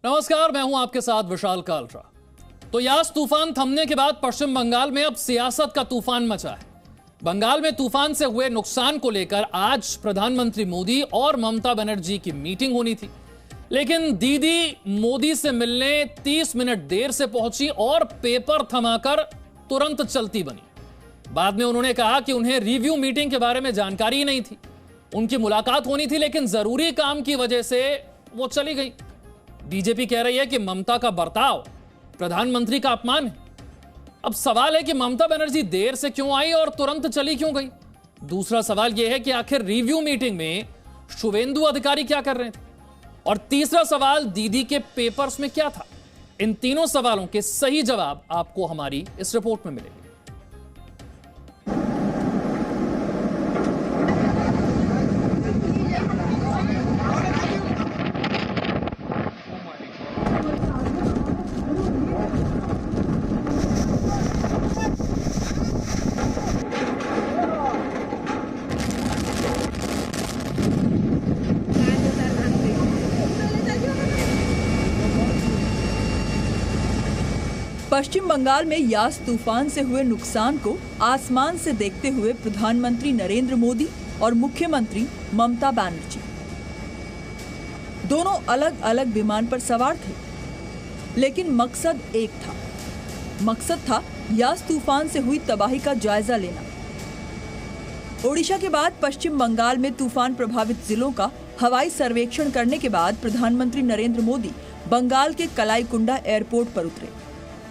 नमस्कार, मैं हूं आपके साथ विशाल कालरा। तो यास तूफान थमने के बाद पश्चिम बंगाल में अब सियासत का तूफान मचा है। बंगाल में तूफान से हुए नुकसान को लेकर आज प्रधानमंत्री मोदी और ममता बनर्जी की मीटिंग होनी थी, लेकिन दीदी मोदी से मिलने 30 मिनट देर से पहुंची और पेपर थमाकर तुरंत चलती बनी। बाद में उन्होंने कहा कि उन्हें रिव्यू मीटिंग के बारे में जानकारी ही नहीं थी। उनकी मुलाकात होनी थी, लेकिन जरूरी काम की वजह से वो चली गई। बीजेपी कह रही है कि ममता का बर्ताव प्रधानमंत्री का अपमान है। अब सवाल है कि ममता बनर्जी देर से क्यों आई और तुरंत चली क्यों गई। दूसरा सवाल यह है कि आखिर रिव्यू मीटिंग में शुवेंदु अधिकारी क्या कर रहे थे, और तीसरा सवाल दीदी के पेपर्स में क्या था। इन तीनों सवालों के सही जवाब आपको हमारी इस रिपोर्ट में मिलेंगे। पश्चिम बंगाल में यास तूफान से हुए नुकसान को आसमान से देखते हुए प्रधानमंत्री नरेंद्र मोदी और मुख्यमंत्री ममता बनर्जी दोनों अलग अलग विमान पर सवार थे, लेकिन मकसद एक था। मकसद था यास तूफान से हुई तबाही का जायजा लेना। ओडिशा के बाद पश्चिम बंगाल में तूफान प्रभावित जिलों का हवाई सर्वेक्षण करने के बाद प्रधानमंत्री नरेंद्र मोदी बंगाल के कलाईकुंडा एयरपोर्ट पर उतरे।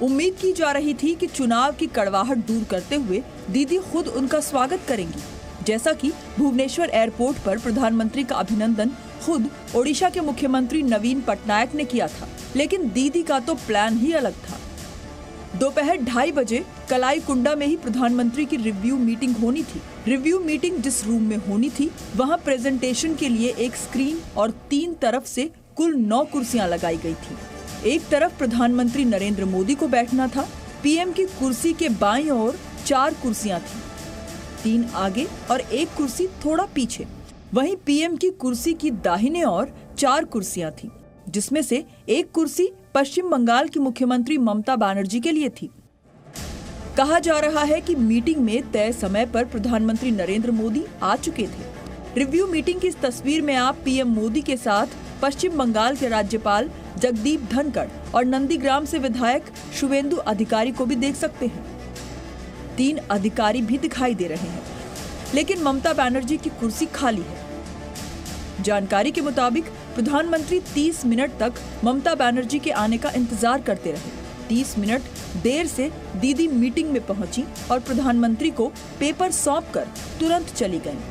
उम्मीद की जा रही थी कि चुनाव की कड़वाहट दूर करते हुए दीदी खुद उनका स्वागत करेंगी, जैसा कि भुवनेश्वर एयरपोर्ट पर प्रधानमंत्री का अभिनंदन खुद ओडिशा के मुख्यमंत्री नवीन पटनायक ने किया था। लेकिन दीदी का तो प्लान ही अलग था। दोपहर 2:30 बजे कलाईकुंडा में ही प्रधानमंत्री की रिव्यू मीटिंग होनी थी। रिव्यू मीटिंग जिस रूम में होनी थी, वहाँ प्रेजेंटेशन के लिए एक स्क्रीन और 3 तरफ से कुल 9 कुर्सियां लगाई गई थी। एक तरफ प्रधानमंत्री नरेंद्र मोदी को बैठना था। पीएम की कुर्सी के बाईं ओर 4 कुर्सियां थीं, 3 आगे और 1 कुर्सी थोड़ा पीछे। वहीं पीएम की कुर्सी की दाहिने ओर 4 कुर्सियां थीं, जिसमें से 1 कुर्सी पश्चिम बंगाल की मुख्यमंत्री ममता बनर्जी के लिए थी। कहा जा रहा है कि मीटिंग में तय समय पर प्रधानमंत्री नरेंद्र मोदी आ चुके थे। रिव्यू मीटिंग की इस तस्वीर में आप पीएम मोदी के साथ पश्चिम बंगाल के राज्यपाल जगदीप धनखड़ और नंदीग्राम से विधायक शुवेंदु अधिकारी को भी देख सकते हैं। 3 अधिकारी भी दिखाई दे रहे हैं, लेकिन ममता बनर्जी की कुर्सी खाली है। जानकारी के मुताबिक प्रधानमंत्री 30 मिनट तक ममता बनर्जी के आने का इंतजार करते रहे। 30 मिनट देर से दीदी मीटिंग में पहुंची और प्रधानमंत्री को पेपर सौंपकर तुरंत चली गईं।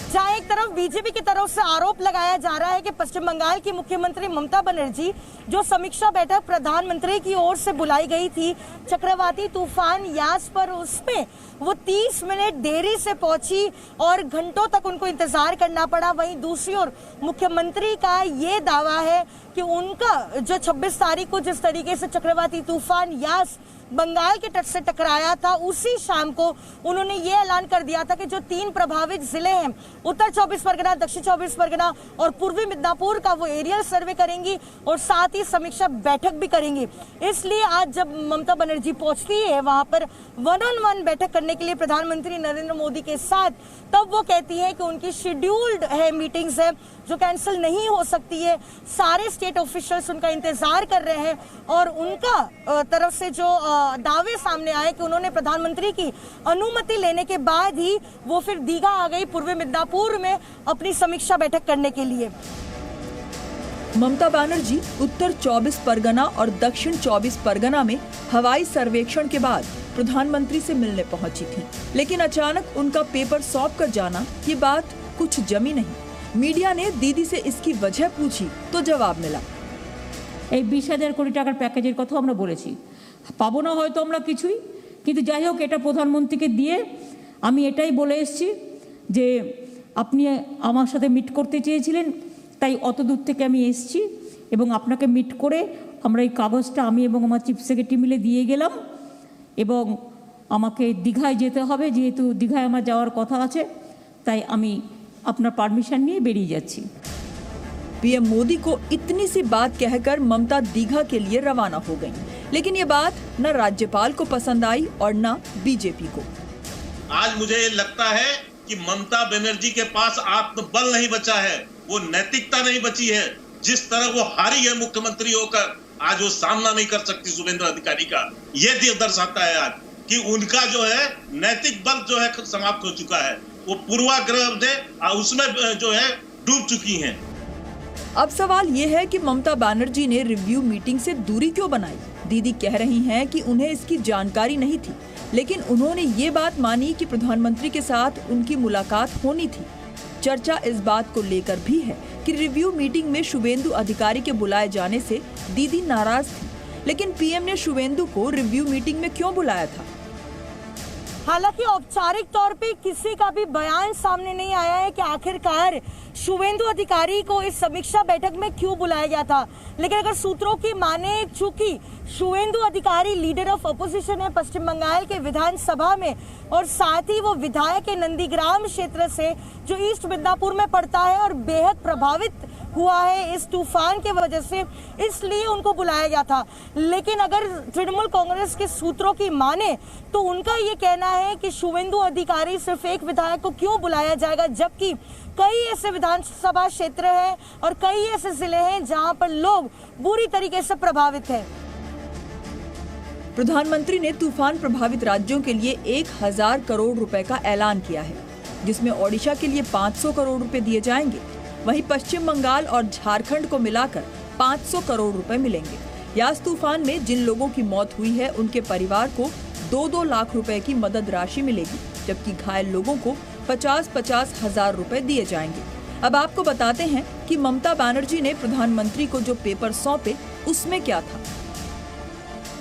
जहां एक तरफ बीजेपी की तरफ से आरोप लगाया जा रहा है कि पश्चिम बंगाल की मुख्यमंत्री ममता बनर्जी जो समीक्षा बैठक प्रधानमंत्री की ओर से बुलाई गई थी चक्रवाती तूफान यास पर, उसमें वो 30 मिनट देरी से पहुंची और घंटों तक उनको इंतजार करना पड़ा। वहीं दूसरी ओर मुख्यमंत्री का ये दावा है कि उनका जो 26 तारीख को जिस तरीके से चक्रवाती तूफान यास बंगाल के तट से टकराया था, उसी शाम को उन्होंने ये ऐलान कर दिया था कि जो 3 प्रभावित जिले हैं, उत्तर 24 परगना, दक्षिण 24 परगना और पूर्वी मिदनापुर का, वो एरियल सर्वे करेंगी और साथ ही समीक्षा बैठक भी करेंगी। इसलिए आज जब ममता बनर्जी पहुंचती है वहां पर 1-on-1 बैठक करने के लिए प्रधानमंत्री नरेंद्र मोदी के साथ, तब वो कहती है कि उनकी शेड्यूल्ड है मीटिंग्स है जो कैंसिल नहीं हो सकती है। सारे स्टेट ऑफिशियल्स उनका इंतजार कर रहे हैं और उनका तरफ से जो दावे सामने आए कि उन्होंने प्रधानमंत्री की अनुमति लेने के बाद ही वो फिर दीघा आ गई पूर्वी मिदनापुर में अपनी समीक्षा बैठक करने के लिए। ममता बनर्जी उत्तर 24 परगना और दक्षिण 24 परगना में हवाई सर्वेक्षण के बाद प्रधानमंत्री से मिलने पहुंची थी, लेकिन अचानक उनका पेपर सौंप कर जाना, ये बात कुछ जमी नहीं। मीडिया ने दीदी से इसकी वजह पूछी तो जवाब मिला, 20,000 कोटी टाकार पैकेजेर कथा আমরা বলেছি, পাবো না হয়তো আমরা কিছুই, কিন্তু যাই হোক এটা প্রধানমন্ত্রীকে দিয়ে আমি এটাই বলে এসেছি যে আপনি আমার সাথে মিট করতে চেয়েছিলেন, তাই অত দূর থেকে আমি এসেছি এবং আপনাকে মিট করে আমরা এই কাগজটা আমি এবং আমার চিফ সেক্রেটারি মিলে দিয়ে গেলাম এবং আমাকে দীঘায় যেতে হবে, যেহেতু দীঘায় আমার যাওয়ার কথা আছে, তাই আমি আপনার পারমিশন নিয়ে বেরিয়ে যাচ্ছি। पीएम मोदी को इतनी सी बात कहकर ममता दीघा के लिए रवाना हो गईं। लेकिन ये बात न राज्यपाल को पसंद आई और न बीजेपी को। आज मुझे लगता है कि ममता बनर्जी के पास आत्मबल नहीं बचा है, वो नैतिकता नहीं बची है। जिस तरह वो हारी है मुख्यमंत्री होकर, आज वो सामना नहीं कर सकती शुभेंदु अधिकारी का। ये दर्शाता है आज कि उनका जो है नैतिक बल जो है समाप्त हो चुका है। वो पूर्वाग्रह से उसमें जो है डूब चुकी हैं। अब सवाल ये है कि ममता बनर्जी ने रिव्यू मीटिंग से दूरी क्यों बनाई। दीदी कह रही हैं कि उन्हें इसकी जानकारी नहीं थी, लेकिन उन्होंने ये बात मानी कि प्रधानमंत्री के साथ उनकी मुलाकात होनी थी। चर्चा इस बात को लेकर भी है कि रिव्यू मीटिंग में शुभेंदु अधिकारी के बुलाए जाने से दीदी नाराज थी, लेकिन पीएम ने शुभेंदु को रिव्यू मीटिंग में क्यों बुलाया था। हालांकि औपचारिक तौर पे किसी का भी बयान सामने नहीं आया है कि आखिरकार शुभेंदु अधिकारी को इस समीक्षा बैठक में क्यों बुलाया गया था। लेकिन अगर सूत्रों की माने, चूंकि शुभेंदु अधिकारी लीडर ऑफ अपोजिशन है पश्चिम बंगाल के विधानसभा में, और साथ ही वो विधायक है नंदीग्राम क्षेत्र से जो ईस्ट मिदनापुर में पड़ता है और बेहद प्रभावित हुआ है इस तूफान के वजह से, इसलिए उनको बुलाया गया था। लेकिन अगर तृणमूल कांग्रेस के सूत्रों की माने तो उनका ये कहना है कि शुभेंदु अधिकारी सिर्फ एक विधायक को क्यों बुलाया जाएगा, जबकि कई ऐसे विधानसभा क्षेत्र हैं और कई ऐसे जिले हैं जहां पर लोग बुरी तरीके से प्रभावित हैं। प्रधानमंत्री ने तूफान प्रभावित राज्यों के लिए 1000 करोड़ रुपए का ऐलान किया है, जिसमें ओडिशा के लिए 500 करोड़ रुपए दिए जाएंगे। वहीं पश्चिम बंगाल और झारखंड को मिलाकर 500 करोड़ रुपए मिलेंगे। यास तूफान में जिन लोगों की मौत हुई है उनके परिवार को 2-2 लाख रुपए की मदद राशि मिलेगी, जबकि घायल लोगों को 50-50 हजार रुपए दिए जाएंगे। अब आपको बताते हैं कि ममता बनर्जी ने प्रधानमंत्री को जो पेपर सौंपे उसमें क्या था।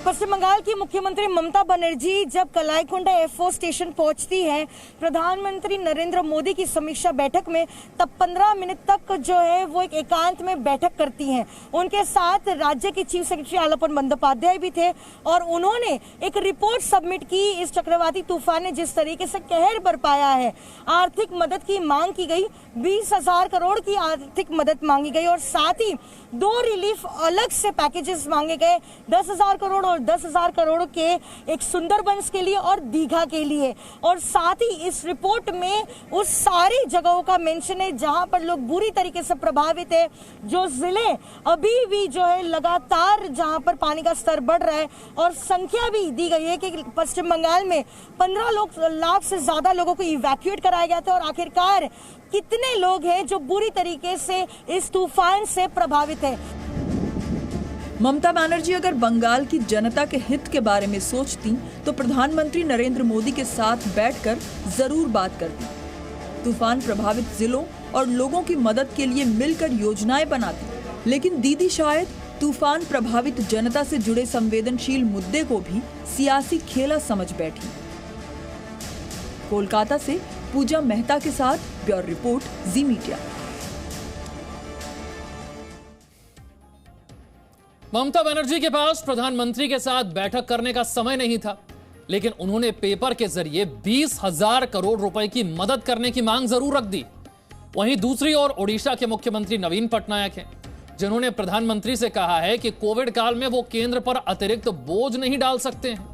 पश्चिम बंगाल की मुख्यमंत्री ममता बनर्जी जब कलाईकुंडा एयरफोर्स स्टेशन पहुंचती हैं प्रधानमंत्री नरेंद्र मोदी की समीक्षा बैठक में, तब 15 मिनट तक जो है वो एक एकांत में बैठक करती हैं। उनके साथ राज्य के चीफ सेक्रेटरी आलपन बंदोपाध्याय भी थे और उन्होंने एक रिपोर्ट सबमिट की। इस चक्रवाती तूफान ने जिस तरीके से कहर बरपाया है, आर्थिक मदद की मांग की गई, 20,000 करोड़ की आर्थिक मदद मांगी गई और साथ ही 2 रिलीफ अलग से पैकेजेस मांगे गए, 10,000 करोड़ और 10,000 करोड़ के एक सुंदरबंस के लिए और दीघा के लिए। और साथ ही इस रिपोर्ट में उस सारी जगहों का मेंशन है जहां पर लोग बुरी तरीके से प्रभावित है, जो जिले अभी भी जो है लगातार जहां पर पानी का स्तर बढ़ रहा है, और संख्या भी दी गई है कि पश्चिम बंगाल में 15 लाख से ज्यादा लोगों को इवैक्यूएट कराया गया था। और आखिरकार कितने लोग हैं जो बुरी तरीके से इस तूफान से प्रभावित है। ममता बनर्जी अगर बंगाल की जनता के हित के बारे में सोचती तो प्रधानमंत्री नरेंद्र मोदी के साथ बैठकर जरूर बात करती, तूफान प्रभावित जिलों और लोगों की मदद के लिए मिलकर योजनाएं बनाती। लेकिन दीदी शायद तूफान प्रभावित जनता से जुड़े संवेदनशील मुद्दे को भी सियासी खेला समझ बैठी। कोलकाता से पूजा मेहता के साथ ब्यूरो रिपोर्ट, जी मीडिया। ममता बनर्जी के पास प्रधानमंत्री के साथ बैठक करने का समय नहीं था, लेकिन उन्होंने पेपर के जरिए 20,000 करोड़ रुपए की मदद करने की मांग जरूर रख दी। वहीं दूसरी ओर ओडिशा के मुख्यमंत्री नवीन पटनायक हैं, जिन्होंने प्रधानमंत्री से कहा है कि कोविड काल में वो केंद्र पर अतिरिक्त बोझ नहीं डाल सकते हैं।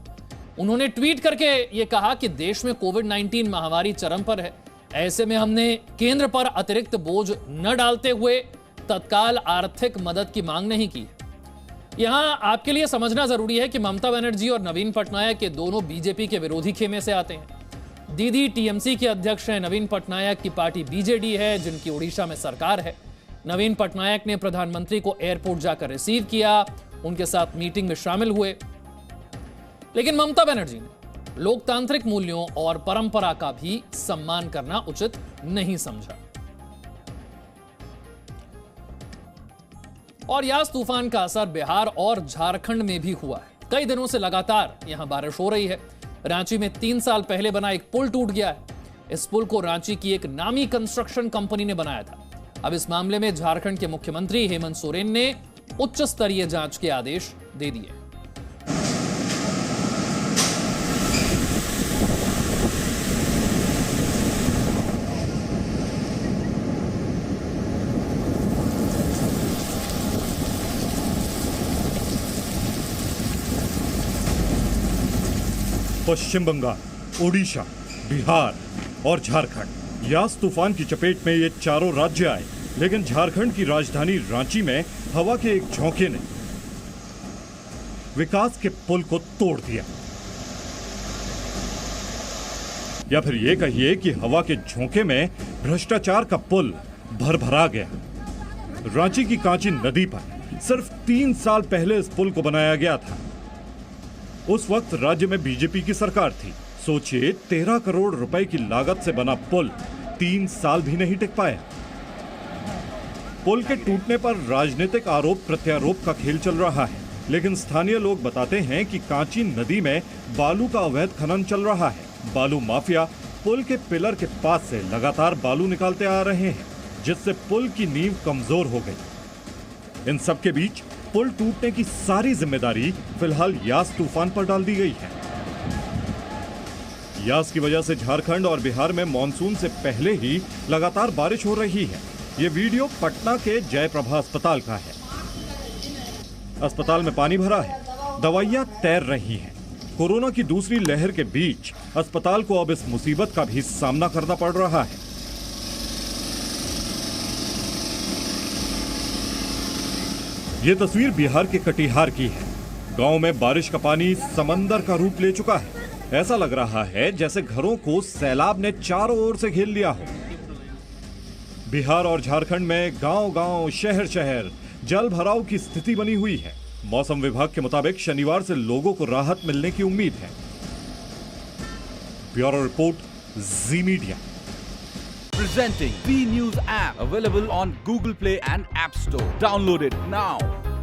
उन्होंने ट्वीट करके ये कहा कि देश में कोविड-19 महामारी चरम पर है, ऐसे में हमने केंद्र पर अतिरिक्त बोझ न डालते हुए तत्काल आर्थिक मदद की मांग नहीं की। यहां आपके लिए समझना जरूरी है कि ममता बनर्जी और नवीन पटनायक के दोनों बीजेपी के विरोधी खेमे से आते हैं। दीदी टीएमसी के अध्यक्ष हैं, नवीन पटनायक की पार्टी बीजेडी है, जिनकी ओडिशा में सरकार है। नवीन पटनायक ने प्रधानमंत्री को एयरपोर्ट जाकर रिसीव किया, उनके साथ मीटिंग में शामिल हुए। लेकिन ममता बनर्जी ने लोकतांत्रिक मूल्यों और परंपरा का भी सम्मान करना उचित नहीं समझा। और यास तूफान का असर बिहार और झारखंड में भी हुआ है। कई दिनों से लगातार यहां बारिश हो रही है। रांची में 3 साल पहले बना एक पुल टूट गया है। इस पुल को रांची की एक नामी कंस्ट्रक्शन कंपनी ने बनाया था। अब इस मामले में झारखंड के मुख्यमंत्री हेमंत सोरेन ने उच्च स्तरीय जांच के आदेश दे दिए। पश्चिम बंगाल, ओडिशा, बिहार और झारखंड। यास तूफान की चपेट में ये चारों राज्य आए, लेकिन झारखंड की राजधानी रांची में हवा के एक झोंके ने विकास के पुल को तोड़ दिया। या फिर ये कहिए कि हवा के झोंके में भ्रष्टाचार का पुल भरभरा गया। रांची की कांची नदी पर सिर्फ 3 साल पहले इस पुल को बनाया गया था। उस वक्त राज्य में बीजेपी की सरकार थी। सोचिए, 13 करोड़ रुपए की लागत से बना पुल 3 साल भी नहीं टिक पाया। पुल के टूटने पर राजनीतिक आरोप प्रत्यारोप का खेल चल रहा है, लेकिन स्थानीय लोग बताते हैं कि कांची नदी में बालू का अवैध खनन चल रहा है। बालू माफिया पुल के पिलर के पास से लगातार बालू निकालते आ रहे हैं, जिससे पुल की नींव कमजोर हो गई। इन सब के बीच पुल टूटने की सारी जिम्मेदारी फिलहाल यास तूफान पर डाल दी गई है। यास की वजह से झारखंड और बिहार में मानसून से पहले ही लगातार बारिश हो रही है। ये वीडियो पटना के जयप्रभा अस्पताल का है। अस्पताल में पानी भरा है, दवाइयां तैर रही हैं। कोरोना की दूसरी लहर के बीच अस्पताल को अब इस मुसीबत का भी सामना करना पड़ रहा है। ये तस्वीर बिहार के कटिहार की है। गांव में बारिश का पानी समंदर का रूप ले चुका है। ऐसा लग रहा है जैसे घरों को सैलाब ने चारों ओर से घेर लिया हो। बिहार और झारखंड में गांव-गांव, शहर-शहर जल भराव की स्थिति बनी हुई है। मौसम विभाग के मुताबिक शनिवार से लोगों को राहत मिलने की उम्मीद है। Bureau report, ji media. Presenting B News app, available on Google Play and App Store. Download it now.